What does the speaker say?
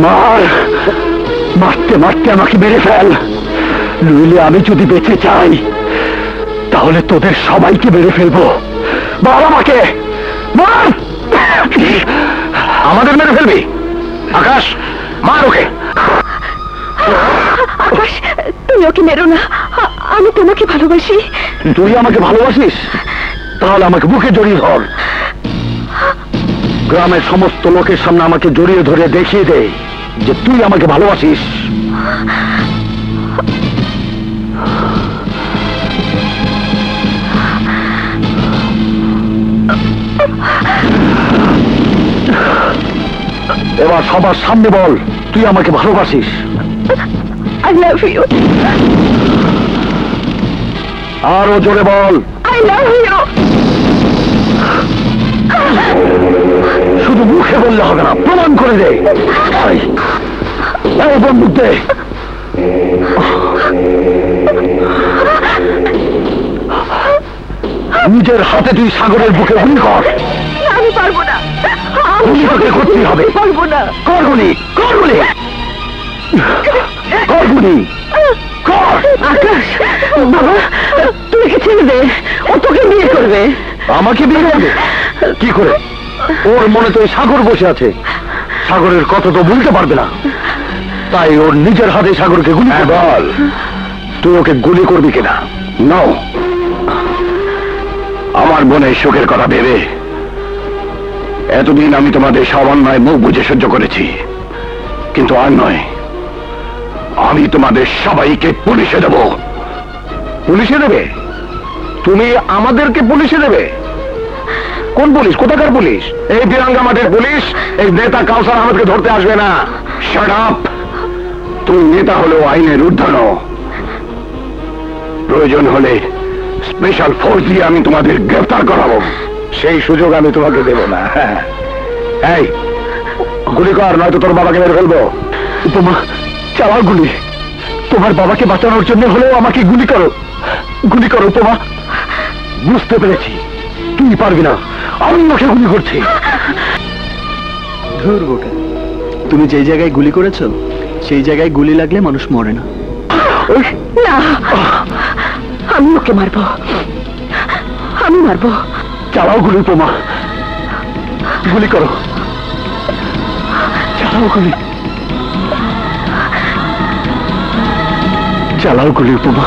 মার, মারতে মারতে আমাকে মেরে ফেল, নইলে আমি যদি বেঁচে চাই তাহলে তোদের সবাইকে মেরে ফেলবো। মার আমাকে, মার। আমাদের মেরে ফেলবি? আকাশ, মার ওকে। আকাশ, তুমি ওকে মেরো না, আমি তোমাকে ভালোবাসি। তুই আমাকে ভালোবাসিস? তাহলে আমাকে বুকে জড়িয়ে ধর, গ্রামের সমস্ত লোকের সামনে আমাকে জড়িয়ে ধরে দেখিয়ে দে যে তুই আমাকে ভালোবাসিস। এবার সবার সামনে বল তুই আমাকে ভালোবাসিস। I love you. আরো জোরে বল। I love you. শুধু মুখে বললে হবে না, প্রমাণ করে দে। এই বন্দুক দে। নিজের হাতে তুই সাগরের বুকে গুলি কর। আমি পারবো না, গুলি তোকে করতেই হবে। পারবো না। কর গুলি, কর গুলি, কর গুলি, কর। আকাশ, বাবা তুই কি ছেড়ে দে, ও তোকে বিয়ে করবে। আমাকে বিয়ে করবে? কি করে? ওর মনে তো সাগর বসে আছে, সাগরের কথা তো বলতে পারবে না, তাই ওর নিজের হাতে সাগরকে গুলি করবে। বল তুই ওকে গুলি করবি কিনা? নাও। আমার বোনের শোকের কথা ভেবে এতদিন আমি তোমাদের সব অন্যায় মুখ বুঝে সহ্য করেছি, কিন্তু আর নয়, আমি তোমাদের সবাইকে পুলিশে দেব। পুলিশে দেবে? তুমি আমাদেরকে পুলিশে দেবে? কোন পুলিশ? কোথাকার পুলিশ? এই বিরাঙ্গা মাঠের পুলিশ এই নেতা কাউসার আহমেদকে ধরতে আসবে না। Shut up. তুমি নেতা হলেও আইনের ঊর্ধ্বন। প্রয়োজন হলে স্পেশাল ফোর্স দিয়ে আমি তোমাদের গ্রেফতার করাবো, সেই সুযোগ আমি তোমাকে দেব না। এই গুলি কর, নয়তো তোর বাবাকে মেরে ফেলবো। উপমা, চালাও গুলি। তোমার বাবাকে বাঁচানোর জন্য হলেও আমাকে গুলি করো, গুলি করো উপমা। বুঝতে পেরেছি তুই পারবি না, আমি ওকে গুলি করছি। ধুর বোকা, তুমি যেই জায়গায় গুলি করেছো সেই জায়গায় গুলি লাগলে মানুষ মরে না। না, আমি ওকে মারবো, আমি মারবো। চালাও গুলি উপমা, গুলি করো, চালাও গুলি, চালাও গুলি উপমা।